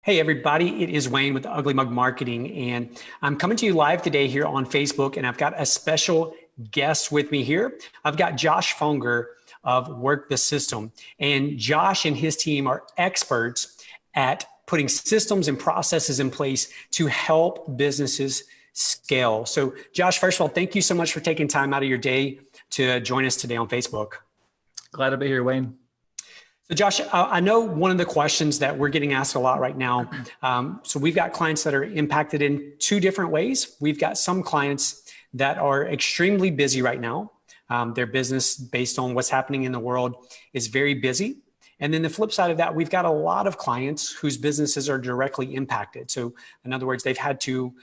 Hey everybody, it is Wayne with Ugly Mug Marketing, and I'm coming to you live today here on Facebook, and I've got a special guest with me here. I've got Josh Fonger of Work the System, and Josh and his team are experts at putting systems and processes in place to help businesses scale. So Josh, first of all, thank you so much for taking time out of your day to join us today on Facebook. Glad to be here, Wayne. So Josh, I know one of the questions that we're getting asked a lot right now. So we've got clients that are impacted in two different ways. We've got some clients that are extremely busy right now. Their business, based on what's happening in the world, is very busy. And then the flip side of that, we've got a lot of clients whose businesses are directly impacted. So in other words, they've had to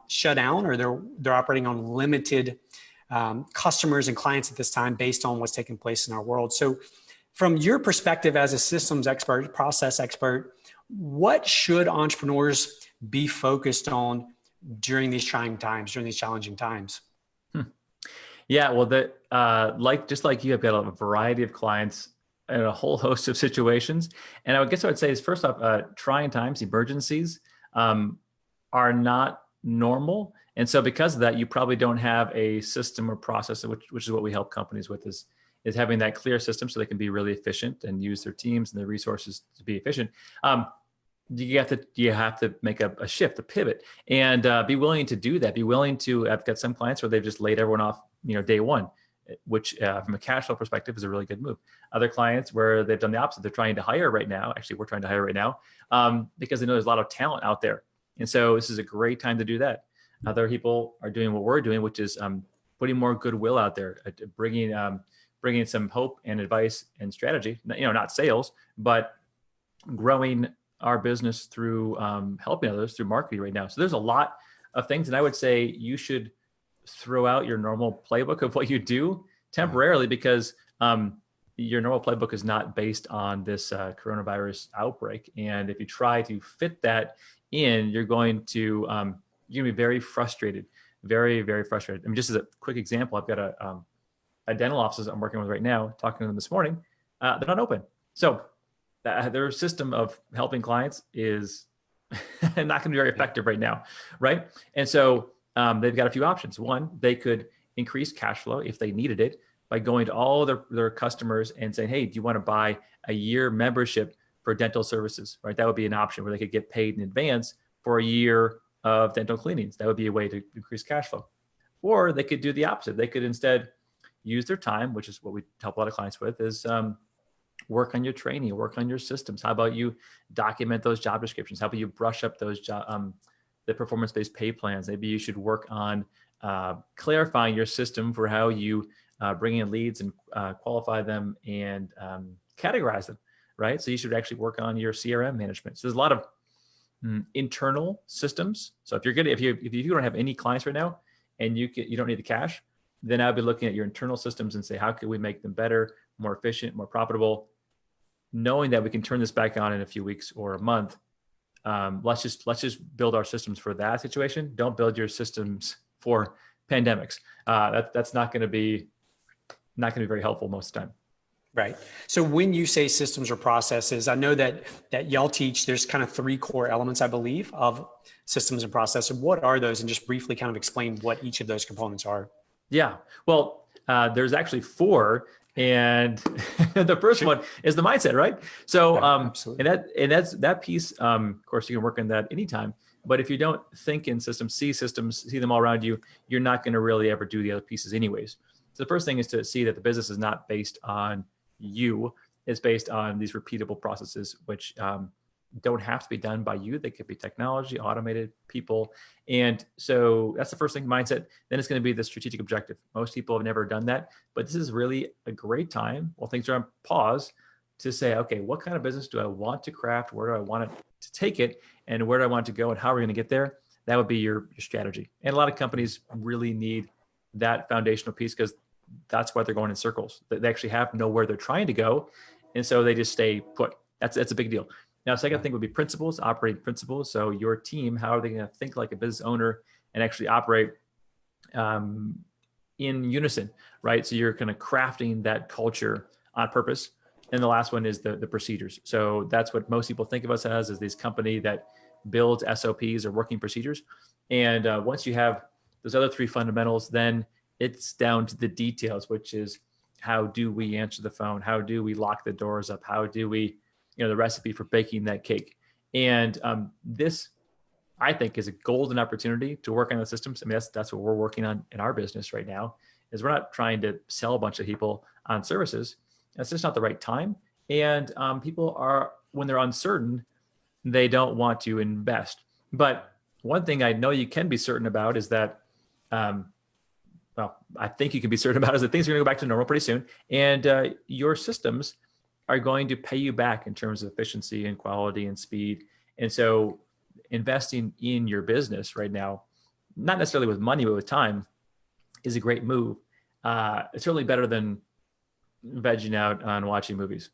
shut down, or they're operating on limited customers and clients at this time based on what's taking place in our world. So from your perspective as a systems expert, process expert, what should entrepreneurs be focused on during these trying times, during these challenging times? Yeah, well, just like you, I've got a variety of clients and a whole host of situations. And I guess what I'd say is, first off, trying times, emergencies are not normal. And so because of that, you probably don't have a system or process, which is what we help companies with, is having that clear system so they can be really efficient and use their teams and their resources to be efficient. You have to make a shift, a pivot, and be willing to do that. Be willing to. I've got some clients where they've just laid everyone off, day one, which from a cash flow perspective is a really good move. Other clients where they've done the opposite. They're trying to hire right now. Actually, we're trying to hire right now because they know there's a lot of talent out there, and so this is a great time to do that. Other people are doing what we're doing, which is putting more goodwill out there, bringing some hope and advice and strategy, not sales, but growing our business through helping others through marketing right now. So there's a lot of things. And I would say you should throw out your normal playbook of what you do temporarily, because your normal playbook is not based on this coronavirus outbreak. And if you try to fit that in, you're going to be very frustrated, very, very frustrated. I mean, just as a quick example, I've got a dental office I'm working with right now, talking to them this morning, they're not open. So their system of helping clients is not going to be very effective right now, right? And so they've got a few options. One, they could increase cash flow if they needed it by going to all their customers and saying, hey, do you want to buy a year membership for dental services, right? That would be an option where they could get paid in advance for a year of dental cleanings. That would be a way to increase cash flow. Or they could do the opposite. They could instead use their time, which is what we help a lot of clients with, is work on your training, work on your systems. How about you document those job descriptions? How about you brush up those the performance-based pay plans? Maybe you should work on clarifying your system for how you bring in leads and qualify them and categorize them, right? So you should actually work on your CRM management. So there's a lot of internal systems. So if you don't have any clients right now and you don't need the cash, then I'll be looking at your internal systems and say, how can we make them better, more efficient, more profitable, knowing that we can turn this back on in a few weeks or a month. Let's just build our systems for that situation. Don't build your systems for pandemics. That's not going to be very helpful most of the time. Right. So when you say systems or processes, I know that y'all teach, there's kind of three core elements, I believe, of systems and processes. What are those? And just briefly kind of explain what each of those components are. Yeah, well, there's actually four, and the first one is the mindset, right? So, and that's that piece. Of course, you can work on that anytime. But if you don't think in systems, see them all around you, you're not going to really ever do the other pieces, anyways. So the first thing is to see that the business is not based on you; it's based on these repeatable processes, which don't have to be done by you. They could be technology, automated people. And so that's the first thing, mindset. Then it's going to be the strategic objective. Most people have never done that, but this is really a great time while things are on pause to say, okay, what kind of business do I want to craft? Where do I want it to take it? And where do I want it to go? And how are we going to get there? That would be your strategy. And a lot of companies really need that foundational piece because that's why they're going in circles. They actually have know where they're trying to go. And so they just stay put. That's a big deal. Now, second thing would be principles, operating principles. So your team, how are they going to think like a business owner and actually operate in unison, right? So you're kind of crafting that culture on purpose And the last one is the procedures. So that's what most people think of us as, is this company that builds SOPs or working procedures. And once you have those other three fundamentals, then it's down to the details, which is how do we answer the phone? How do we lock the doors up? How do we, the recipe for baking that cake? And this, I think, is a golden opportunity to work on the systems. I mean, that's what we're working on in our business right now, is we're not trying to sell a bunch of people on services. That's just not the right time. And people are, when they're uncertain, they don't want to invest. But one thing I know you can be certain about is that, I think you can be certain about is that things are going to go back to normal pretty soon. And your systems are going to pay you back in terms of efficiency and quality and speed. And so investing in your business right now, not necessarily with money, but with time, is a great move. It's certainly better than vegging out on watching movies.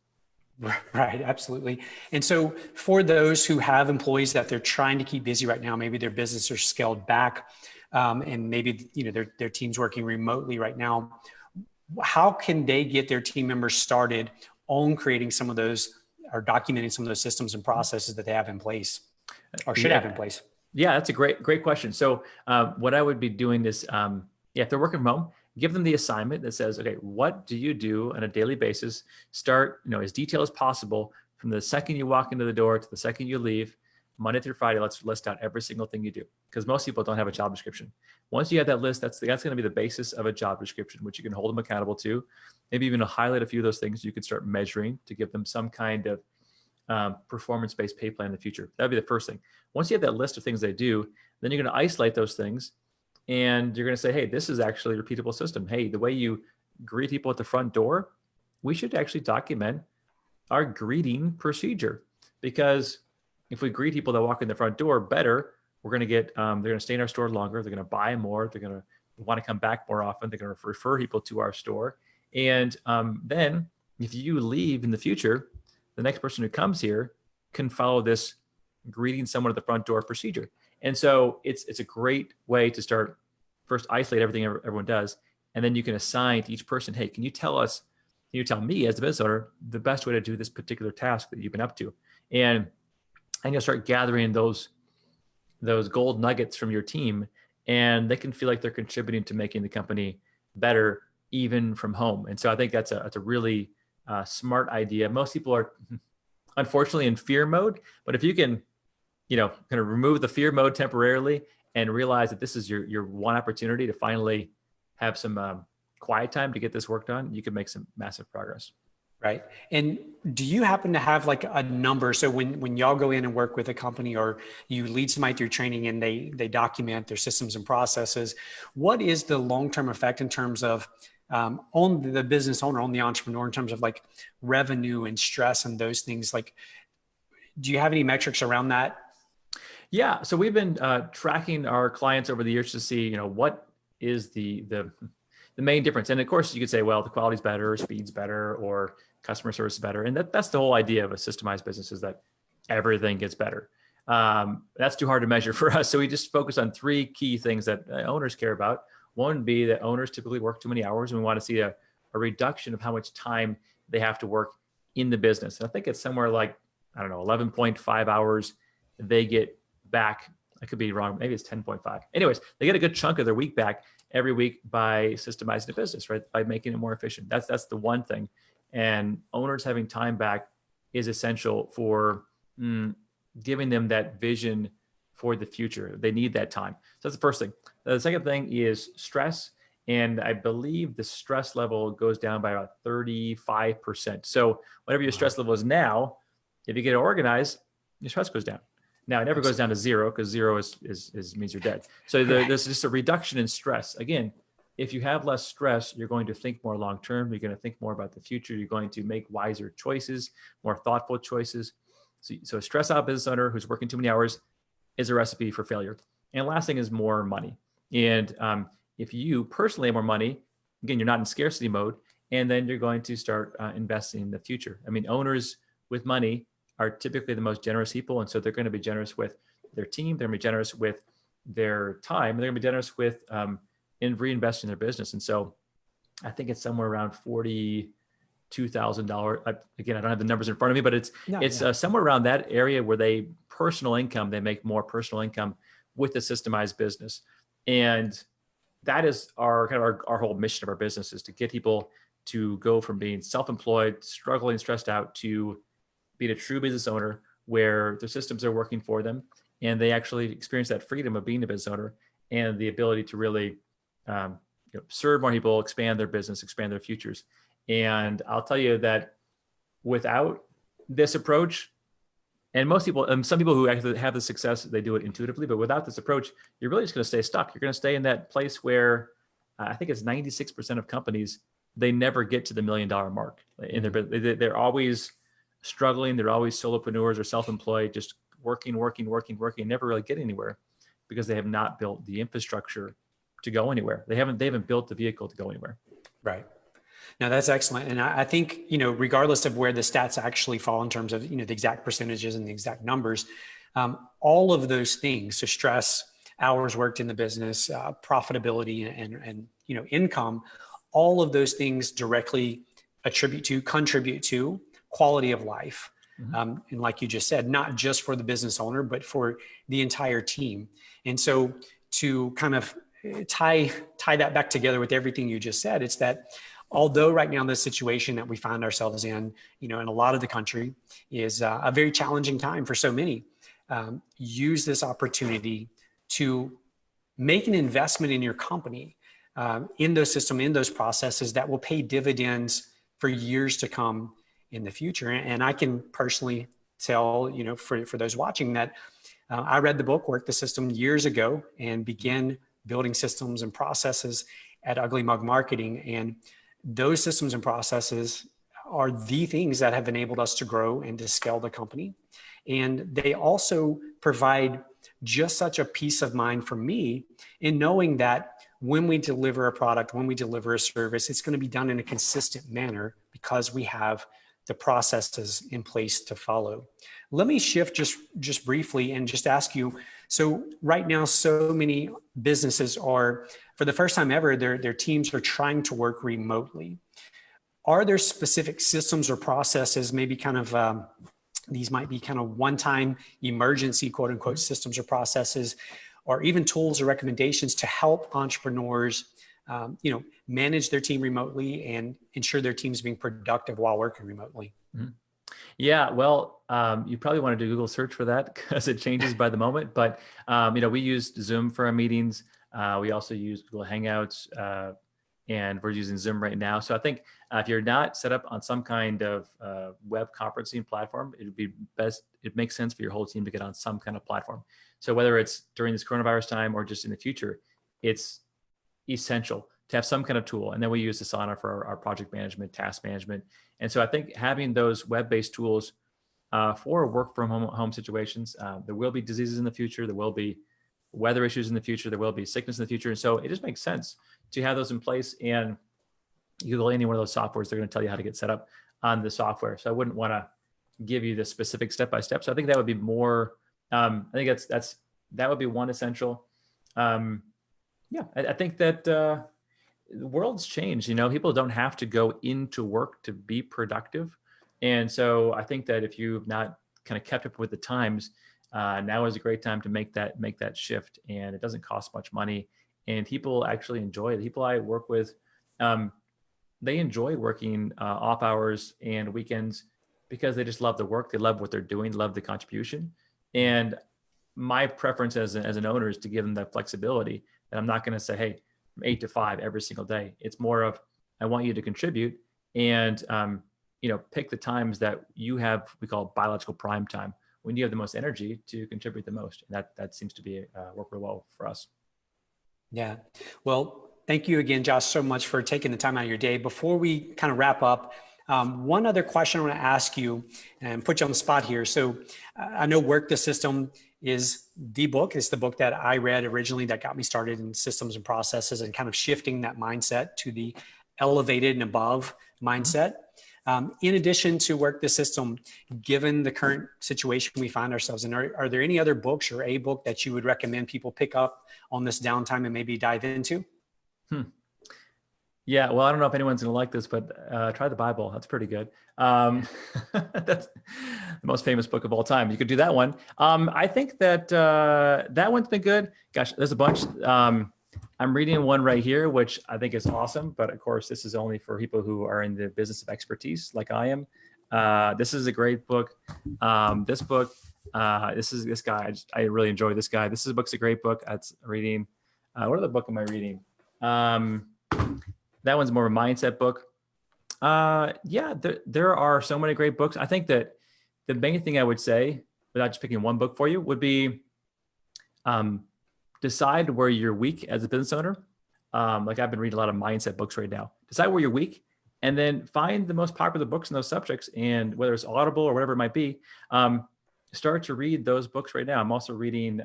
Right, absolutely. And so for those who have employees that they're trying to keep busy right now, maybe their business are scaled back, and maybe their team's working remotely right now, how can they get their team members started on creating some of those, or documenting some of those systems and processes that they have in place or should have in place? Yeah, that's a great question. So what I would be doing is, if they're working from home, give them the assignment that says, okay, what do you do on a daily basis? Start, as detailed as possible from the second you walk into the door to the second you leave, Monday through Friday. Let's list out every single thing you do, because most people don't have a job description. Once you have that list, that's going to be the basis of a job description, which you can hold them accountable to. Maybe even highlight a few of those things you can start measuring to give them some kind of performance-based pay plan in the future. That'd be the first thing. Once you have that list of things they do, then you're going to isolate those things, and you're going to say, hey, this is actually a repeatable system. Hey, the way you greet people at the front door, we should actually document our greeting procedure, because if we greet people that walk in the front door better, we're going to get, they're going to stay in our store longer. They're going to buy more. They're going to want to come back more often. They're going to refer people to our store. And then if you leave in the future, the next person who comes here can follow this greeting someone at the front door procedure. And so it's a great way to start, first isolate everything everyone does. And then you can assign to each person, hey, can you tell me as the business owner, the best way to do this particular task that you've been up to? And you'll start gathering those gold nuggets from your team, and they can feel like they're contributing to making the company better, even from home. And so I think that's a really smart idea. Most people are unfortunately in fear mode, but if you can, kind of remove the fear mode temporarily and realize that this is your one opportunity to finally have some quiet time to get this work done, you can make some massive progress. Right. And do you happen to have like a number? So when y'all go in and work with a company, or you lead somebody through training and they document their systems and processes, what is the long-term effect in terms of on the business owner, on the entrepreneur, in terms of like revenue and stress and those things? Like, do you have any metrics around that? Yeah. So we've been tracking our clients over the years to see, what is the main difference. And of course you could say, well, the quality's better, speed's better, or customer service is better. And that's the whole idea of a systemized business, is that everything gets better. That's too hard to measure for us. So we just focus on three key things that owners care about. One would be that owners typically work too many hours, and we want to see a reduction of how much time they have to work in the business. And I think it's somewhere like, 11.5 hours they get back. I could be wrong. Maybe it's 10.5. Anyways, they get a good chunk of their week back every week by systemizing the business, right? By making it more efficient. That's the one thing. And owners having time back is essential for giving them that vision for the future. They need that time. So that's the first thing. The second thing is stress. And I believe the stress level goes down by about 35%. So whatever your stress level is now, if you get it organized, your stress goes down. Now, it never goes down to zero, because zero means you're dead. So there's just a reduction in stress. Again, if you have less stress, you're going to think more long-term. You're going to think more about the future. You're going to make wiser choices, more thoughtful choices. So a stress out business owner who's working too many hours is a recipe for failure. And last thing is more money. And if you personally have more money, again, you're not in scarcity mode, and then you're going to start investing in the future. I mean, owners with money are typically the most generous people. And so they're going to be generous with their team. They're going to be generous with their time. And they're going to be generous with in reinvesting in their business. And so I think it's somewhere around 40, $2,000. Again, I don't have the numbers in front of me, but it's somewhere around that area where they make more personal income with the systemized business. And that is our whole mission of our business, is to get people to go from being self-employed, struggling, stressed out, to being a true business owner where the systems are working for them and they actually experience that freedom of being a business owner and the ability to really serve more people, expand their business, expand their futures. And I'll tell you that without this approach, and most people, some people who actually have the success, they do it intuitively, but without this approach, you're really just going to stay stuck. You're going to stay in that place where I think it's 96% of companies, they never get to the $1 million mark in their business. They're always struggling. They're always solopreneurs or self-employed, just working, never really get anywhere because they have not built the infrastructure to go anywhere. They haven't built the vehicle to go anywhere. Right. Now that's excellent. And I think, regardless of where the stats actually fall in terms of, the exact percentages and the exact numbers, all of those things, so stress, hours worked in the business, profitability and income, all of those things directly contribute to quality of life. And like you just said, not just for the business owner, but for the entire team. And so to kind of tie that back together with everything you just said, it's that although right now the situation that we find ourselves in, in a lot of the country is a very challenging time for so many, use this opportunity to make an investment in your company, in those systems, in those processes that will pay dividends for years to come in the future. And I can personally tell, for those watching that I read the book, Work the System, years ago and began building systems and processes at Ugly Mug Marketing. And those systems and processes are the things that have enabled us to grow and to scale the company. And they also provide just such a peace of mind for me in knowing that when we deliver a product, when we deliver a service, it's going to be done in a consistent manner because we have the processes in place to follow. Let me shift just briefly and just ask you, so right now, so many businesses are, for the first time ever, their teams are trying to work remotely. Are there specific systems or processes, maybe kind of, these might be kind of one-time emergency, quote unquote, systems or processes, or even tools or recommendations to help entrepreneurs manage their team remotely and ensure their team's being productive while working remotely? Mm-hmm. Yeah, well, you probably want to do Google search for that because it changes by the moment. But, we used Zoom for our meetings. We also use Google Hangouts, and we're using Zoom right now. So I think if you're not set up on some kind of web conferencing platform, it makes sense for your whole team to get on some kind of platform. So whether it's during this coronavirus time or just in the future, it's essential to have some kind of tool. And then we use Asana for our project management, task management. And so I think having those web-based tools for work from home situations, there will be diseases in the future. There will be weather issues in the future. There will be sickness in the future. And so it just makes sense to have those in place. And you Google any one of those softwares, they're going to tell you how to get set up on the software. So I wouldn't want to give you the specific step-by-step. So I think that would be more, I think that would be one essential. I think that the world's changed. People don't have to go into work to be productive. And so I think that if you've not kind of kept up with the times, now is a great time to make that shift. And it doesn't cost much money. And people actually enjoy it. The people I work with, they enjoy working off hours and weekends because they just love the work. They love what they're doing, love the contribution. And my preference as an owner is to give them that flexibility. And I'm not going to say, hey, from 8 to 5 every single day. It's more of, I want you to contribute and, pick the times that you have, we call biological prime time, when you have the most energy to contribute the most. And that seems to be work really well for us. Yeah. Well, thank you again, Josh, so much for taking the time out of your day. Before we kind of wrap up, one other question I want to ask you and put you on the spot here. So I know Work the System is the book. It's the book that I read originally that got me started in systems and processes and kind of shifting that mindset to the elevated and above mindset. In addition to Work the System, given the current situation we find ourselves in, are there any other books or a book that you would recommend people pick up on this downtime and maybe dive into? Yeah, well, I don't know if anyone's going to like this, but try the Bible. That's pretty good. That's the most famous book of all time. You could do that one. I think that that one's been good. Gosh, there's a bunch. I'm reading one right here, which I think is awesome. But of course, this is only for people who are in the business of expertise, like I am. This is a great book. This book, this is this guy. I really enjoy this guy. This book's a great book. It's reading. What other book am I reading? That one's more of a mindset book. Yeah, there are so many great books. I think that the main thing I would say, without just picking one book for you, would be decide where you're weak as a business owner. Like I've been reading a lot of mindset books right now. Decide where you're weak, and then find the most popular books in those subjects, and whether it's Audible or whatever it might be, start to read those books right now. I'm also reading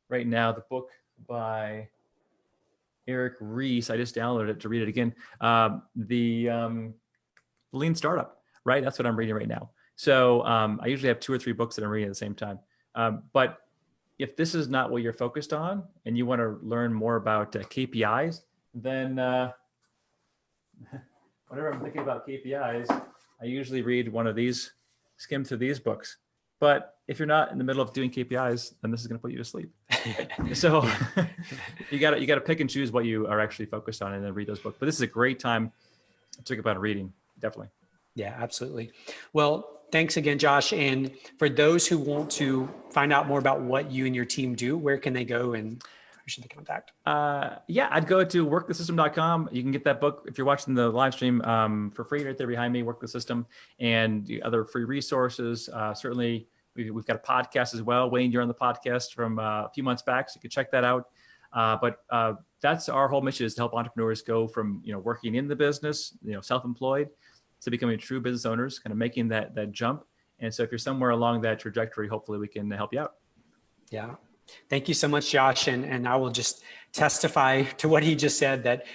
right now the book by Eric Ries. I just downloaded it to read it again. The Lean Startup, right? That's what I'm reading right now. So I usually have 2 or 3 books that I'm reading at the same time. But if this is not what you're focused on and you want to learn more about KPIs, then whenever I'm thinking about KPIs, I usually read one of these, skim through these books. But if you're not in the middle of doing KPIs, then this is going to put you to sleep. So you got to pick and choose what you are actually focused on and then read those books. But this is a great time to talk about reading, definitely. Yeah, absolutely. Well, thanks again, Josh. And for those who want to find out more about what you and your team do, where can they go and who should they contact? Yeah, I'd go to workthesystem.com. You can get that book if you're watching the live stream for free right there behind me, Work the System, and the other free resources. Certainly, we've got a podcast as well. Wayne, you're on the podcast from a few months back, so you can check that out. But that's our whole mission, is to help entrepreneurs go from working in the business, self-employed, to becoming true business owners, kind of making that jump. And so if you're somewhere along that trajectory, hopefully we can help you out. Yeah. Thank you so much, Josh. And I will just testify to what he just said, that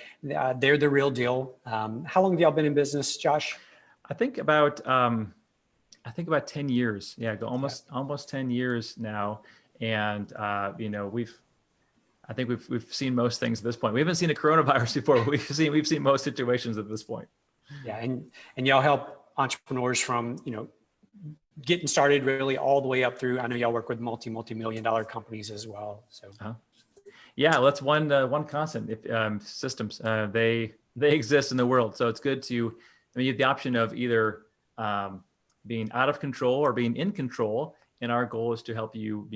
they're the real deal. How long have y'all been in business, Josh? I think about 10 years. Yeah, almost 10 years now. And I think we've seen most things at this point. We haven't seen a coronavirus before, but we've seen most situations at this point. Yeah, and y'all help entrepreneurs from getting started really all the way up through. I know y'all work with multi-million dollar companies as well. So yeah, that's one constant. If systems they exist in the world, so it's good to. You have the option of either being out of control or being in control, and our goal is to help you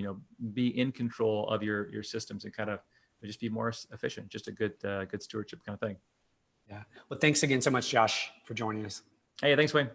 be in control of your systems and kind of just be more efficient. Just a good stewardship kind of thing. Yeah. Well, thanks again so much, Josh, for joining us. Hey, thanks, Wayne.